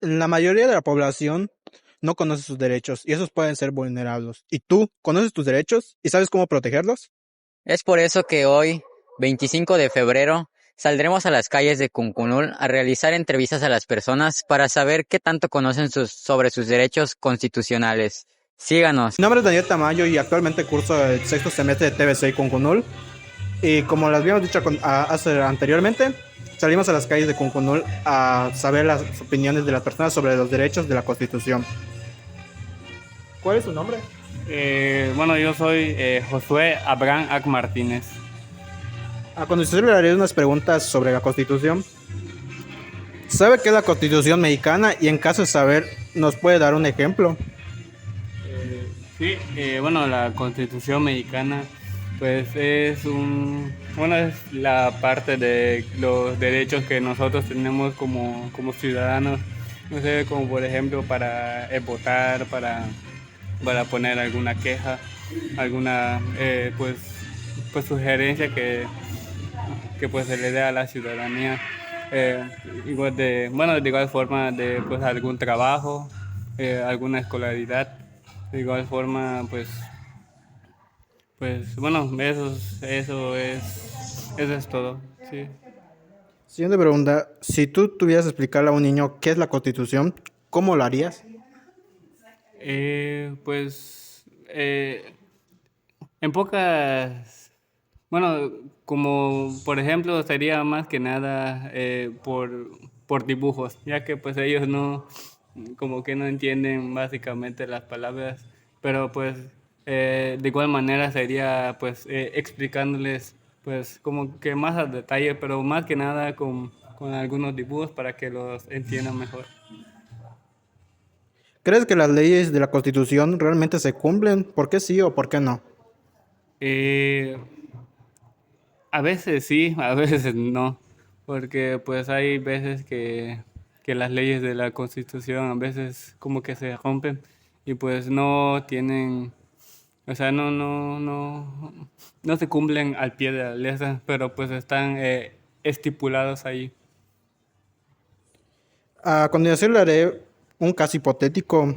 La mayoría de la población no conoce sus derechos y esos pueden ser vulnerados. ¿Y tú conoces tus derechos y sabes cómo protegerlos? Es por eso que hoy, 25 de febrero, saldremos a las calles de Cuncunul a realizar entrevistas a las personas para saber qué tanto conocen sobre sus derechos constitucionales. Síganos. Mi nombre es Daniel Tamayo y actualmente curso el sexto semestre de TVC Cuncunul. Y como les habíamos dicho anteriormente, salimos a las calles de Cuncunul a saber las opiniones de las personas sobre los derechos de la Constitución. ¿Cuál es su nombre? Bueno, yo soy Josué Abraham Ac Martínez. A continuación le haré unas preguntas sobre la Constitución. ¿Sabe qué es la Constitución mexicana? Y en caso de saber, ¿nos puede dar un ejemplo? Sí, bueno, la Constitución mexicana, pues bueno, es la parte de los derechos que nosotros tenemos como ciudadanos, no sé, como por ejemplo para votar, para poner alguna queja, alguna pues sugerencia que pues se le dé a la ciudadanía. Bueno, de igual forma de pues algún trabajo, alguna escolaridad. De igual forma, pues bueno, eso es todo, sí. Siguiente pregunta. Si tú tuvieras que explicarle a un niño qué es la Constitución, ¿cómo lo harías? Pues en pocas, bueno, como por ejemplo sería más que nada por dibujos, ya que pues ellos no, como que no entienden básicamente las palabras, pero pues de igual manera sería pues explicándoles pues como que más a detalle, pero más que nada con algunos dibujos para que los entiendan mejor. ¿Crees que las leyes de la Constitución realmente se cumplen? ¿Por qué sí o por qué no? Eh, A veces sí, a veces no, porque pues hay veces que las leyes de la Constitución a veces como que se rompen y pues no tienen, o sea, no se cumplen al pie de la letra, pero pues están estipulados ahí. A continuación le haré un caso hipotético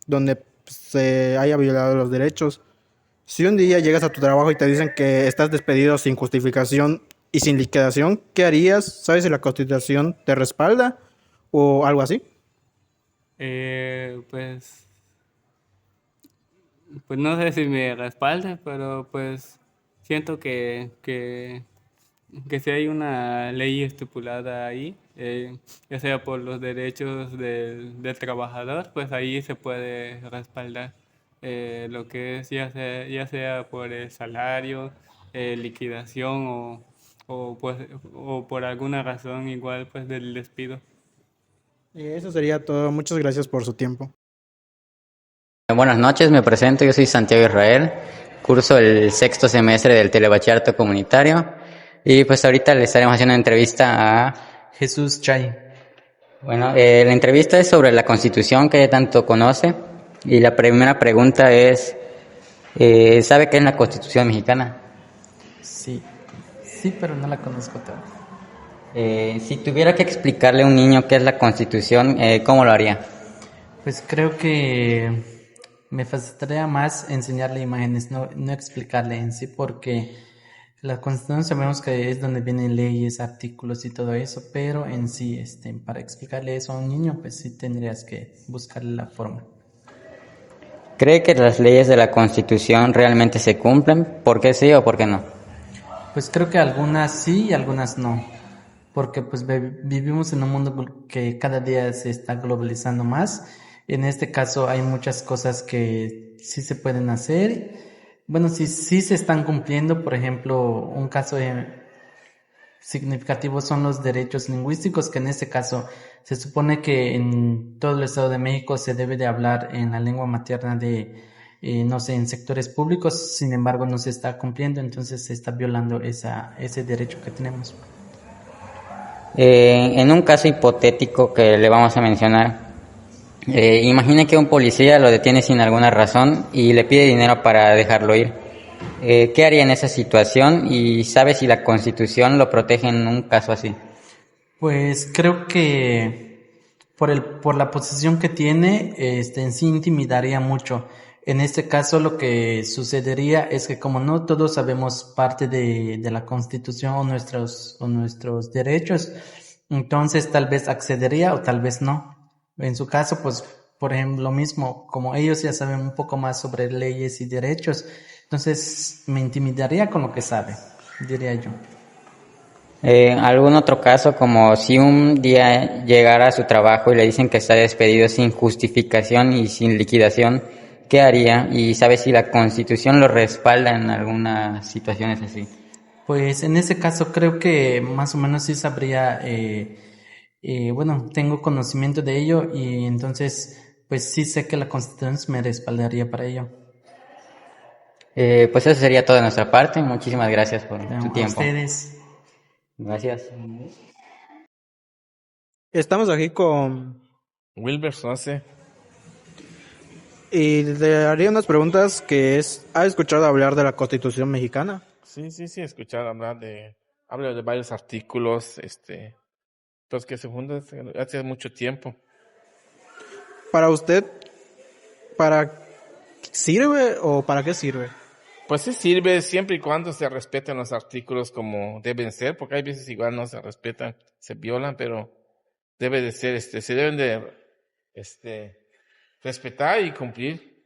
donde se haya violado los derechos. Si un día llegas a tu trabajo y te dicen que estás despedido sin justificación y sin liquidación, ¿qué harías? ¿Sabes si la Constitución te respalda o algo así? Eh, pues, pues no sé si me respalde, pero pues siento que si hay una ley estipulada ahí, ya sea por los derechos del trabajador, pues ahí se puede respaldar lo que es ya sea por el salario, liquidación pues, o por alguna razón igual pues del despido. Y eso sería todo. Muchas gracias por su tiempo. Buenas noches, me presento, yo soy Santiago Israel, curso el sexto semestre del Telebachillerato Comunitario y pues ahorita le estaremos haciendo una entrevista a... Jesús Chay. Bueno, la entrevista es sobre la Constitución que ella tanto conoce y la primera pregunta es, ¿sabe qué es la Constitución mexicana? Sí, sí, pero no la conozco toda. Si tuviera que explicarle a un niño qué es la Constitución, ¿cómo lo haría? Pues creo que me facilitaría más enseñarle imágenes, no explicarle en sí, porque la Constitución sabemos que es donde vienen leyes, artículos y todo eso, pero en sí, para explicarle eso a un niño, pues sí tendrías que buscarle la forma. ¿Cree que las leyes de la Constitución realmente se cumplen? ¿Por qué sí o por qué no? Pues creo que algunas sí y algunas no, porque pues vivimos en un mundo que cada día se está globalizando más. En este caso hay muchas cosas que sí se pueden hacer. Bueno, sí se están cumpliendo. Por ejemplo, un caso significativo son los derechos lingüísticos, que en este caso se supone que en todo el Estado de México se debe de hablar en la lengua materna de, no sé, en sectores públicos. Sin embargo, no se está cumpliendo, entonces se está violando ese derecho que tenemos. En un caso hipotético que le vamos a mencionar, imagine que un policía lo detiene sin alguna razón y le pide dinero para dejarlo ir. ¿Qué haría en esa situación y sabe si la Constitución lo protege en un caso así? Pues creo que por la posición que tiene, en sí intimidaría mucho. En este caso, lo que sucedería es que como no todos sabemos parte de la Constitución o nuestros derechos, entonces tal vez accedería o tal vez no. En su caso, pues, por ejemplo, lo mismo, como ellos ya saben un poco más sobre leyes y derechos, entonces me intimidaría con lo que sabe, diría yo. ¿Algún otro caso, como si un día llegara a su trabajo y le dicen que está despedido sin justificación y sin liquidación, qué haría? Y sabe si la Constitución lo respalda en algunas situaciones así. Pues en ese caso creo que más o menos sí sabría, bueno, tengo conocimiento de ello y entonces pues sí sé que la Constitución me respaldaría para ello. Pues eso sería todo de nuestra parte. Muchísimas gracias por tu A tiempo. ustedes. Gracias. Estamos aquí con... Wilber Soce. Y le haría unas preguntas que es... ¿Ha escuchado hablar de la Constitución mexicana? Sí, he escuchado habla de varios artículos, pues que se fundan hace mucho tiempo. Para usted, ¿para sirve o para qué sirve? Pues sí sirve siempre y cuando se respeten los artículos como deben ser, porque hay veces igual no se respetan, se violan, pero debe de ser, se deben de, respetar y cumplir.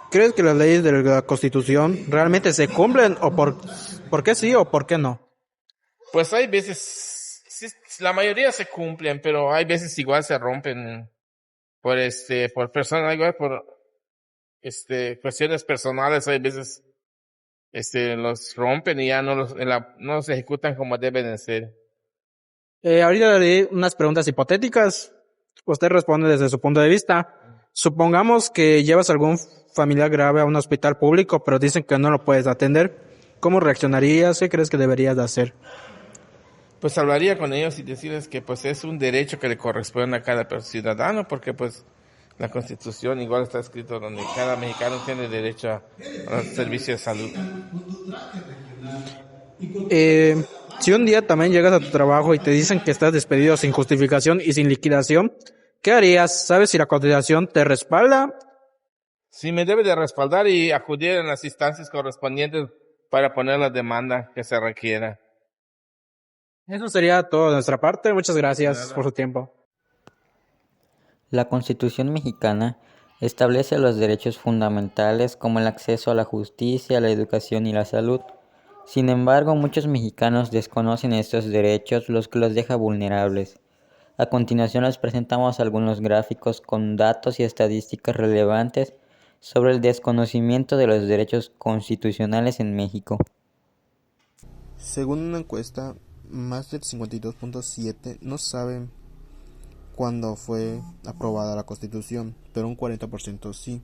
¿Crees que las leyes de la Constitución realmente se cumplen o por qué sí o por qué no? Pues hay veces, sí, la mayoría se cumplen, pero hay veces igual se rompen por personas, igual por, cuestiones personales, hay veces, los rompen y ya no los ejecutan como deben de ser. Ahorita le haré unas preguntas hipotéticas. Usted responde desde su punto de vista. Supongamos que llevas algún familiar grave a un hospital público, pero dicen que no lo puedes atender. ¿Cómo reaccionarías? ¿Qué crees que deberías de hacer? Pues hablaría con ellos y decirles que pues es un derecho que le corresponde a cada ciudadano, porque pues la Constitución igual está escrito donde cada mexicano tiene derecho a los servicios de salud. Eh, si un día también llegas a tu trabajo y te dicen que estás despedido sin justificación y sin liquidación, ¿qué harías? ¿Sabes si la cotización te respalda? Sí, me debe de respaldar y acudir en las instancias correspondientes para poner la demanda que se requiera. Eso sería todo de nuestra parte. Muchas gracias por su tiempo. La Constitución mexicana establece los derechos fundamentales como el acceso a la justicia, la educación y la salud. Sin embargo, muchos mexicanos desconocen estos derechos, lo que los deja vulnerables. A continuación les presentamos algunos gráficos con datos y estadísticas relevantes sobre el desconocimiento de los derechos constitucionales en México. Según una encuesta, más del 52.7 no saben cuándo fue aprobada la Constitución, pero un 40% sí.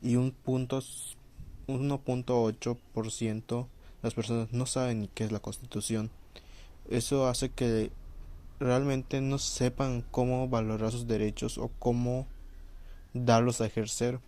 Y 1.8% las personas no saben ni qué es la Constitución. Eso hace que realmente no sepan cómo valorar sus derechos o cómo darlos a ejercer.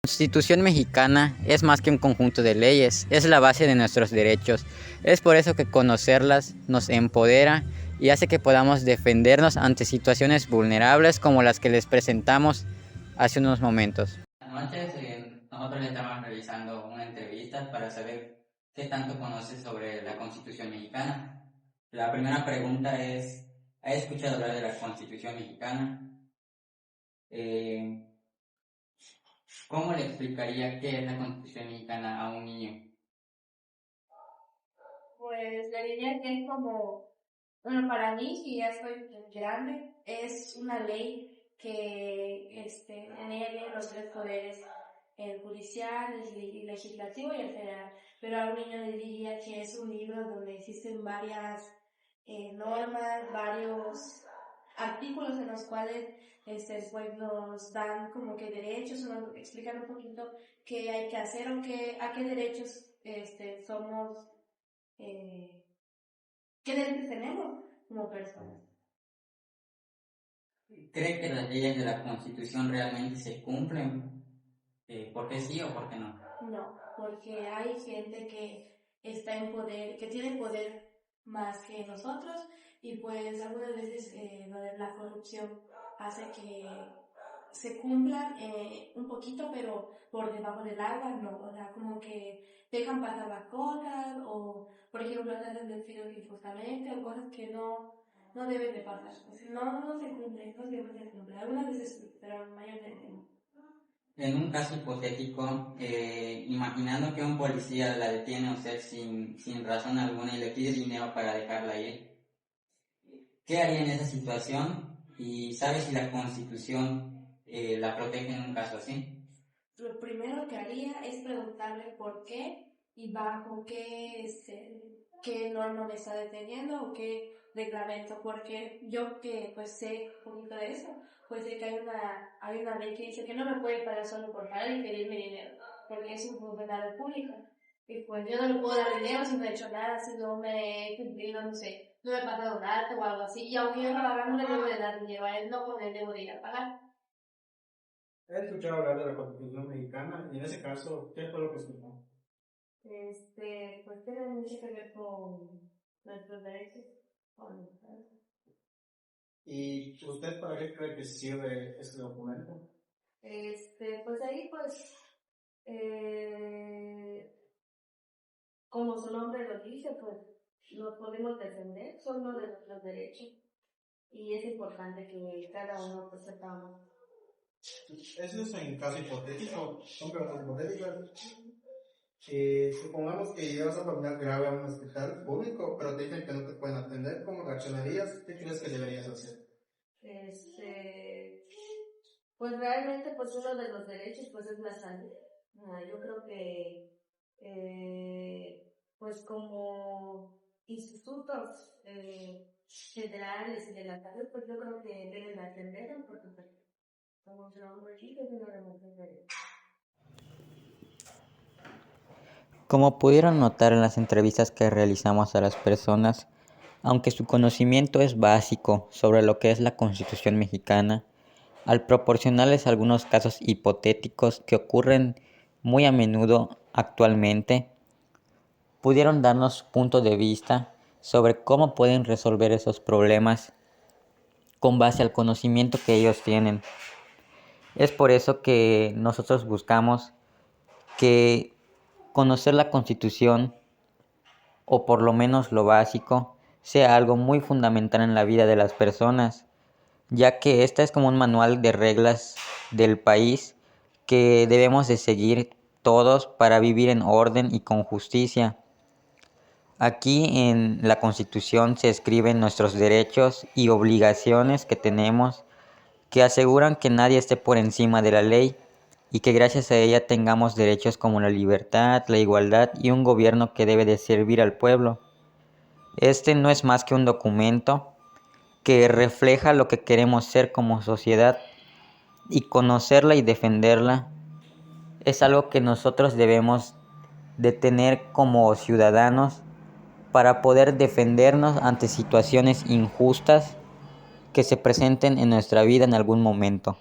La Constitución mexicana es más que un conjunto de leyes, es la base de nuestros derechos. Es por eso que conocerlas nos empodera y hace que podamos defendernos ante situaciones vulnerables como las que les presentamos hace unos momentos. Anoche nosotros le estamos realizando una entrevista para saber qué tanto conoces sobre la Constitución mexicana. La primera pregunta es, ¿has escuchado hablar de la Constitución mexicana? ¿Cómo le explicaría qué es la Constitución mexicana a un niño? Pues le diría que es como, bueno, para mí, que ya estoy grande, es una ley que en ella vienen los tres poderes, el judicial, el legislativo y el federal. Pero a un niño le diría que es un libro donde existen varias normas, varios artículos en los cuales pues nos dan como que derechos, o nos explican un poquito qué hay que hacer o a qué derechos somos, qué derechos tenemos como personas. ¿Cree que las leyes de la Constitución realmente se cumplen? ¿Por qué sí o por qué no? No, porque hay gente que está en poder, que tiene poder más que nosotros, y pues algunas veces lo de la corrupción hace que se cumplan un poquito, pero por debajo del agua no, o sea, como que dejan pasar las cosas, o por ejemplo hacen despidos injustamente, o cosas que no deben de pasar. O sea, no se cumple, no siempre se cumple. Algunas veces sí, pero mayormente no. En un caso hipotético, imaginando que un policía la detiene a usted sin razón alguna y le pide dinero para dejarla ir, ¿qué haría en esa situación? ¿Y sabe si la Constitución la protege en un caso así? Lo primero que haría es preguntarle por qué y bajo qué norma me está deteniendo o qué reglamento, porque yo que pues sé un poquito de eso, pues sé que hay una ley que dice que no me puede pagar solo por parar y pedirme dinero, porque es un funcionario público. Y pues yo no le puedo dar dinero si no he hecho nada, si no me he cumplido, no sé, no me he pasado un arte o algo así, y aunque yo no lo haga, no le debo de dar dinero a él, no con él debo de ir a pagar. He escuchado hablar de la Constitución mexicana y en ese caso, ¿qué fue lo que escuchó? Pues tiene mucho que ver con nuestros derechos. ¿Y usted para qué cree que sirve este documento? Pues ahí como su nombre lo dice, pues nos podemos defender, son uno de nuestros derechos. Y es importante que cada uno pues sepamos. Eso es en caso hipotético, son preguntas hipotéticas. Supongamos que llevas a familiar grave a un hospital público, pero te dicen que no te pueden atender, ¿cómo reaccionarías? ¿Qué crees que deberías hacer? Pues realmente pues uno de los derechos pues es la salud. Yo creo que pues como institutos federales y de la salud, pues yo creo que deben atender porque pues, como su nombre dice, es uno de nuestros derechos. Como pudieron notar en las entrevistas que realizamos a las personas, aunque su conocimiento es básico sobre lo que es la Constitución mexicana, al proporcionarles algunos casos hipotéticos que ocurren muy a menudo actualmente, pudieron darnos su punto de vista sobre cómo pueden resolver esos problemas con base al conocimiento que ellos tienen. Es por eso que nosotros buscamos que conocer la Constitución, o por lo menos lo básico, sea algo muy fundamental en la vida de las personas, ya que esta es como un manual de reglas del país que debemos de seguir todos para vivir en orden y con justicia. Aquí en la Constitución se escriben nuestros derechos y obligaciones que tenemos, que aseguran que nadie esté por encima de la ley y que gracias a ella tengamos derechos como la libertad, la igualdad y un gobierno que debe de servir al pueblo. Este no es más que un documento que refleja lo que queremos ser como sociedad, y conocerla y defenderla es algo que nosotros debemos de tener como ciudadanos para poder defendernos ante situaciones injustas que se presenten en nuestra vida en algún momento.